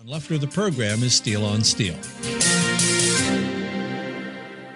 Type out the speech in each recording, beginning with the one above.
Left of the program is Steel on Steel.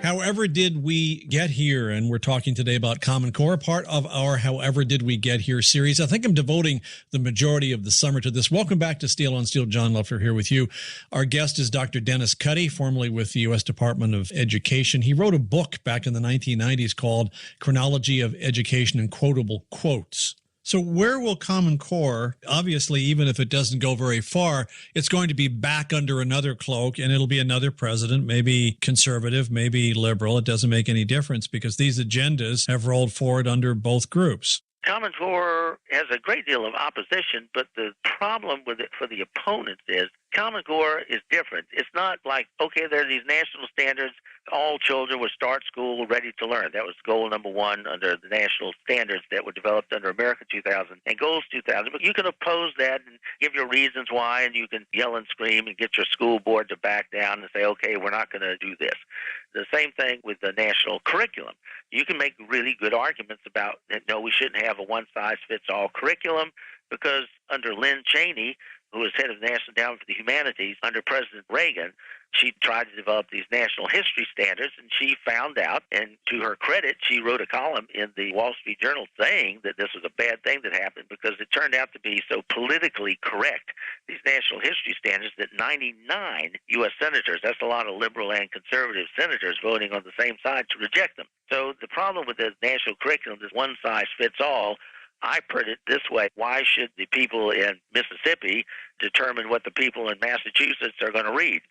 However did we get here? And we're talking today about Common Core, part of our However Did We Get Here series. I think I'm devoting the majority of the summer to this. Welcome back to Steel on Steel. John Leffler here with you. Our guest is Dr. Dennis Cuddy, formerly with the U.S. Department of Education. He wrote a book back in the 1990s called Chronology of Education in Quotable Quotes. So where will Common Core, obviously, even if it doesn't go very far, it's going to be back under another cloak, and it'll be another president, maybe conservative, maybe liberal. It doesn't make any difference because these agendas have rolled forward under both groups. Common Core has a great deal of opposition, but the problem with it for the opponents is Common Core is different. It's not like, okay, there are these national standards. All children would start school ready to learn. That was goal number one under the national standards that were developed under America 2000 and Goals 2000. But you can oppose that and give your reasons why, and you can yell and scream and get your school board to back down and say, okay, we're not going to do this. The same thing with the national curriculum. You can make really good arguments about that, no, we shouldn't have a one-size-fits-all curriculum because under Lynn Cheney, who was head of the National Endowment for the Humanities under President Reagan, she tried to develop these national history standards, and she found out, and to her credit, she wrote a column in the Wall Street Journal saying that this was a bad thing that happened because it turned out to be so politically correct, these national history standards, that 99 U.S. senators, that's a lot of liberal and conservative senators voting on the same side, to reject them. So the problem with the national curriculum is one size fits all. I put it this way: why should the people in Mississippi determine what the people in Massachusetts are going to read?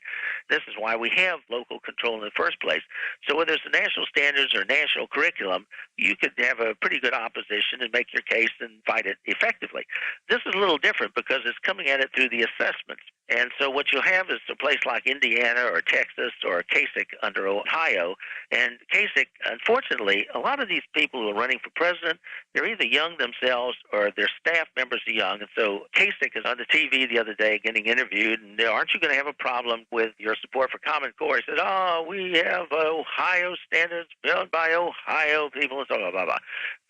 This is why we have local control in the first place. So whether it's the national standards or national curriculum, you could have a pretty good opposition and make your case and fight it effectively. This is a little different because it's coming at it through the assessments. And so what you'll have is a place like Indiana or Texas or Kasich under Ohio. And Kasich, unfortunately, a lot of these people who are running for president, they're either young themselves or their staff members are young. And so Kasich is on the TV the other day getting interviewed, and aren't you going to have a problem with your support for Common Core? He said, oh, we have Ohio standards built by Ohio people and so blah, blah, blah.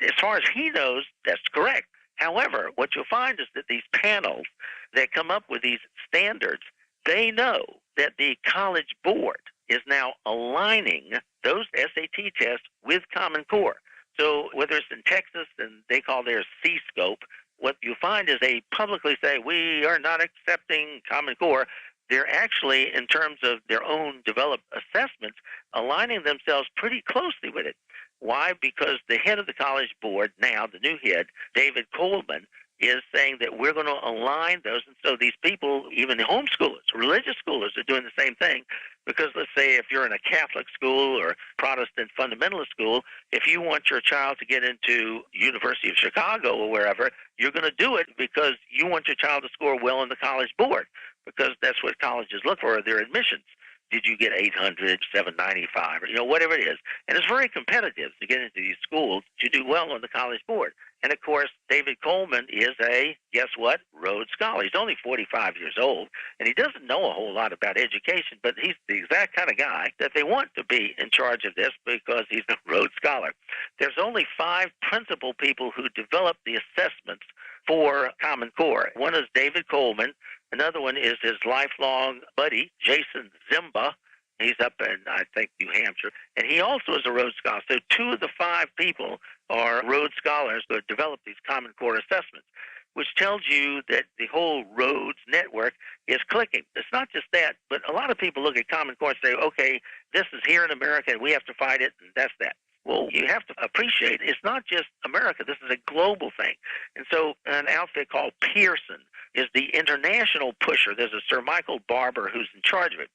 As far as he knows, that's correct. However, what you'll find is that these panels that come up with these standards, they know that the College Board is now aligning those SAT tests with Common Core. So whether it's in Texas, and they call theirs C-scope, what you find is they publicly say, we are not accepting Common Core. They're actually, in terms of their own developed assessments, aligning themselves pretty closely with it. Why? Because the head of the College Board now, the new head, David Coleman, is saying that we're going to align those. And so these people, even the homeschoolers, religious schoolers, are doing the same thing. Because let's say if you're in a Catholic school or Protestant fundamentalist school, if you want your child to get into University of Chicago or wherever, you're going to do it because you want your child to score well in the College Board, because that's what colleges look for, their admissions. Did you get 800, 795, or whatever it is? And it's very competitive to get into these schools to do well on the College Board. And, of course, David Coleman is a, guess what, Rhodes Scholar. He's only 45 years old, and he doesn't know a whole lot about education, but he's the exact kind of guy that they want to be in charge of this because he's a Rhodes Scholar. There's only 5 principal people who develop the assessments for Common Core. One is David Coleman. Another one is his lifelong buddy, Jason Zimba. He's up in, I think, New Hampshire. And he also is a Rhodes Scholar. So 2 of the 5 people are Rhodes Scholars who have developed these Common Core assessments, which tells you that the whole Rhodes network is clicking. It's not just that, but a lot of people look at Common Core and say, okay, this is here in America and we have to fight it, and that's that. Well, you have to appreciate it's not just America. This is a global thing. And so an outfit called Pearson is the international pusher. There's a Sir Michael Barber who's in charge of it,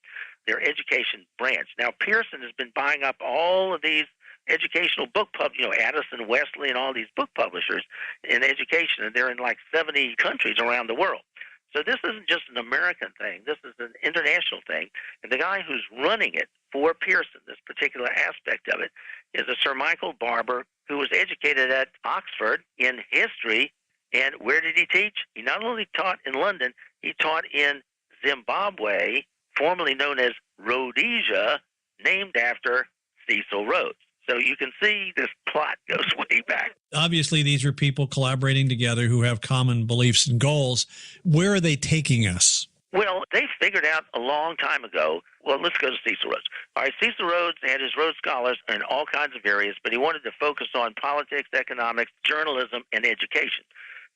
their education branch. Now, Pearson has been buying up all of these educational book Addison, Wesley, and all these book publishers in education, and they're in like 70 countries around the world. So this isn't just an American thing. This is an international thing. And the guy who's running it for Pearson, this particular aspect of it, is a Sir Michael Barber who was educated at Oxford in history. And where did he teach? He not only taught in London, he taught in Zimbabwe, formerly known as Rhodesia, named after Cecil Rhodes. So you can see this plot goes way back. Obviously, these are people collaborating together who have common beliefs and goals. Where are they taking us? Well, they figured out a long time ago. Well, let's go to Cecil Rhodes. All right, Cecil Rhodes had his Rhodes Scholars in all kinds of areas, but he wanted to focus on politics, economics, journalism, and education.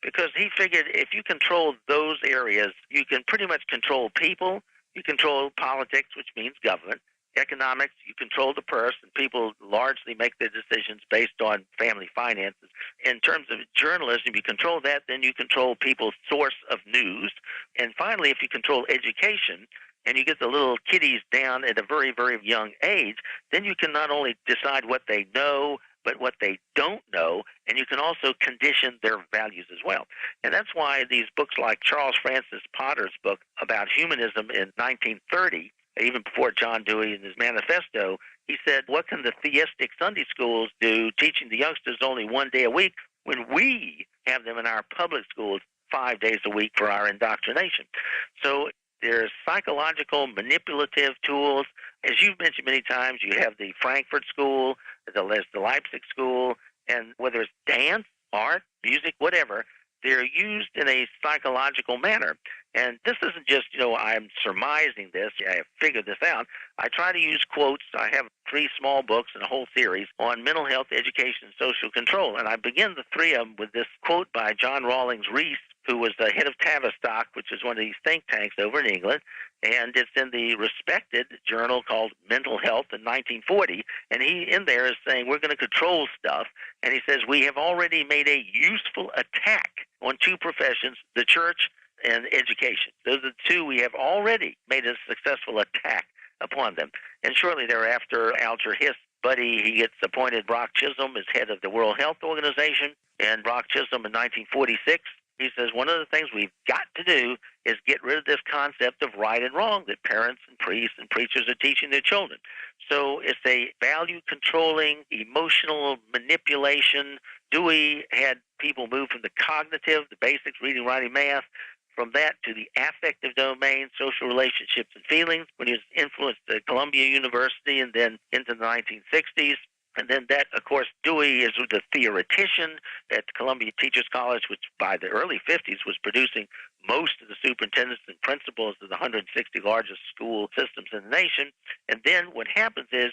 Because he figured if you control those areas, you can pretty much control people, you control politics, which means government, economics, you control the purse, and people largely make their decisions based on family finances. In terms of journalism, you control that, then you control people's source of news. And finally, if you control education, and you get the little kiddies down at a very, very young age, then you can not only decide what they know, but what they don't know, and you can also condition their values as well. And that's why these books like Charles Francis Potter's book about humanism in 1930, even before John Dewey and his manifesto, he said, what can the theistic Sunday schools do teaching the youngsters only one day a week when we have them in our public schools 5 days a week for our indoctrination? So there's psychological, manipulative tools. As you've mentioned many times, you have the Frankfurt School, there's the Leipzig School, and whether it's dance, art, music, whatever, they're used in a psychological manner. And this isn't just, I'm surmising this. I have figured this out. I try to use quotes. I have 3 small books and a whole series on mental health, education, and social control. And I begin the 3 of them with this quote by John Rawlings Rees, who was the head of Tavistock, which is one of these think tanks over in England. And it's in the respected journal called Mental Health in 1940. And he in there is saying, we're going to control stuff. And he says, we have already made a useful attack on 2 professions, the church and education. Those are the 2 we have already made a successful attack upon them. And shortly thereafter, Alger Hiss, buddy, he gets appointed Brock Chisholm as head of the World Health Organization. And Brock Chisholm in 1946, he says, one of the things we've got to do is get rid of this concept of right and wrong that parents and priests and preachers are teaching their children. So it's a value-controlling, emotional manipulation. Dewey had people move from the cognitive, the basics, reading, writing, math, from that to the affective domain, social relationships and feelings, when he was influenced at Columbia University and then into the 1960s. And then that, of course, Dewey is the theoretician at Columbia Teachers College, which by the early 50s was producing most of the superintendents and principals of the 160 largest school systems in the nation. And then what happens is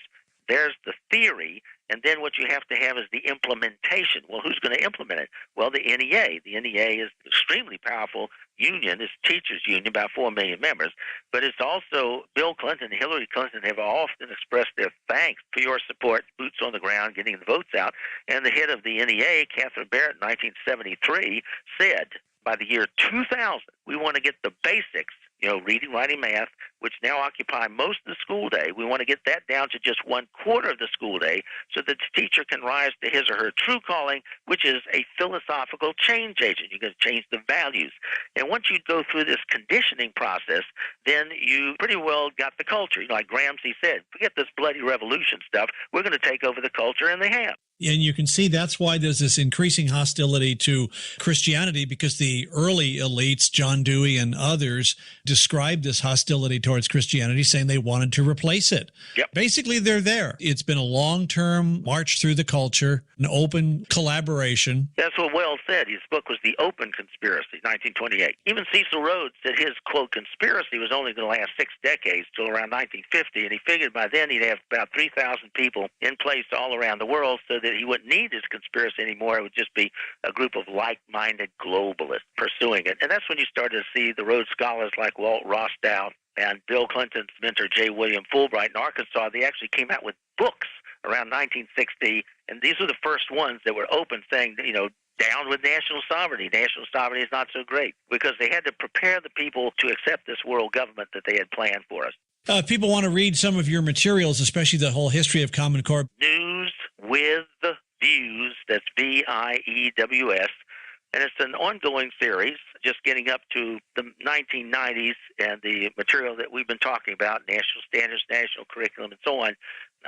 there's the theory, and then what you have to have is the implementation. Well, who's going to implement it? Well, the NEA. The NEA is an extremely powerful union. It's a teachers' union, about 4 million members. But it's also Bill Clinton and Hillary Clinton have often expressed their thanks for your support, boots on the ground, getting the votes out. And the head of the NEA, Catherine Barrett, in 1973, said, by the year 2000, we want to get the basics, reading, writing, math, which now occupy most of the school day. We want to get that down to just 1/4 of the school day so that the teacher can rise to his or her true calling, which is a philosophical change agent. You're going to change the values. And once you go through this conditioning process, then you pretty well got the culture. Like Gramsci said, forget this bloody revolution stuff. We're going to take over the culture, and they have. And you can see that's why there's this increasing hostility to Christianity, because the early elites, John Dewey and others, described this hostility towards Christianity, saying they wanted to replace it. Yep. Basically, they're there. It's been a long-term march through the culture, an open collaboration. That's what Wells said. His book was The Open Conspiracy, 1928. Even Cecil Rhodes said his, quote, conspiracy was only going to last 6 decades, till around 1950, and he figured by then he'd have about 3,000 people in place all around the world so that he wouldn't need his conspiracy anymore. It would just be a group of like-minded globalists pursuing it. And that's when you started to see the Rhodes Scholars like Walt Rostow and Bill Clinton's mentor, J. William Fulbright in Arkansas. They actually came out with books around 1960, and these were the first ones that were open, saying, down with national sovereignty. National sovereignty is not so great, because they had to prepare the people to accept this world government that they had planned for us. If people want to read some of your materials, especially the whole history of Common Core. News with Views, that's VIEWS, and it's an ongoing series, just getting up to the 1990s and the material that we've been talking about, national standards, national curriculum, and so on.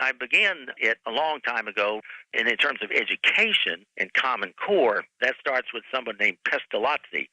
I began it a long time ago, and in terms of education and Common Core, that starts with someone named Pestalozzi.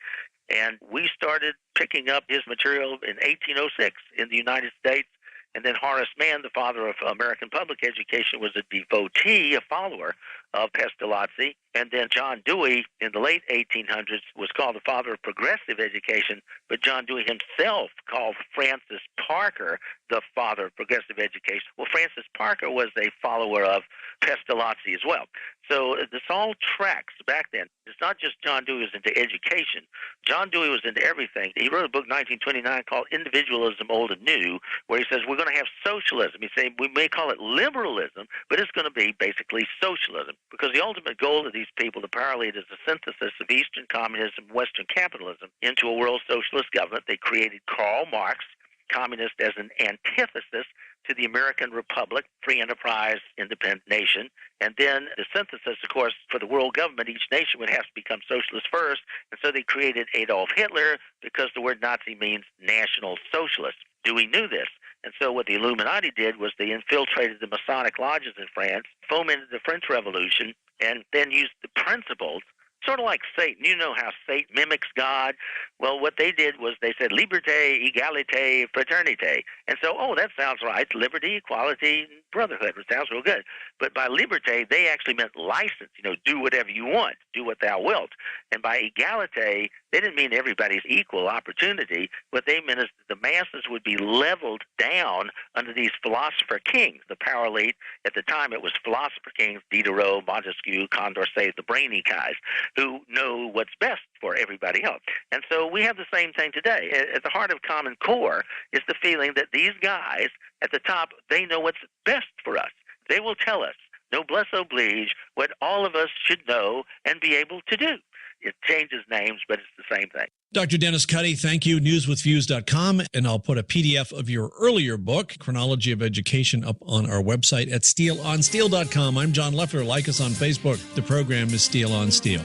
And we started picking up his material in 1806 in the United States, And then Horace Mann, the father of American public education, was a devotee, a follower of Pestalozzi. And then John Dewey in the late 1800s was called the father of progressive education, but John Dewey himself called Francis Parker the father of progressive education. Well, Francis Parker was a follower of Pestalozzi as well. So this all tracks back then. It's not just John Dewey was into education. John Dewey was into everything. He wrote a book in 1929 called Individualism, Old and New, where he says we're going to have socialism. He says we may call it liberalism, but it's going to be basically socialism, because the ultimate goal of these people, the power elite, is the synthesis of Eastern communism and Western capitalism into a world socialist government. They created Karl Marx, communist, as an antithesis to the American Republic, free enterprise, independent nation. And then the synthesis, of course, for the world government, each nation would have to become socialist first. And so they created Adolf Hitler, because the word Nazi means national socialist. Dewey knew this. And so what the Illuminati did was they infiltrated the Masonic lodges in France, fomented the French Revolution, and then used the principles, sort of like Satan. You know how Satan mimics God. Well, what they did was they said liberté, égalité, fraternité. And so, that sounds right. Liberty, equality, and brotherhood. It sounds real good. But by liberté, they actually meant license. Do whatever you want. Do what thou wilt. And by égalité, they didn't mean everybody's equal opportunity. What they meant is that the masses would be leveled down under these philosopher kings. The power elite, at the time, it was philosopher kings, Diderot, Montesquieu, Condorcet, the brainy guys, who know what's best for everybody else. And so we have the same thing today. At the heart of Common Core is the feeling that these guys at the top, they know what's best for us. They will tell us, noblesse oblige, what all of us should know and be able to do. It changes names, but it's the same thing. Dr. Dennis Cuddy, thank you. Newswithviews.com. And I'll put a PDF of your earlier book, Chronology of Education, up on our website at steelonsteel.com. I'm John Leffler. Like us on Facebook. The program is Steel on Steel.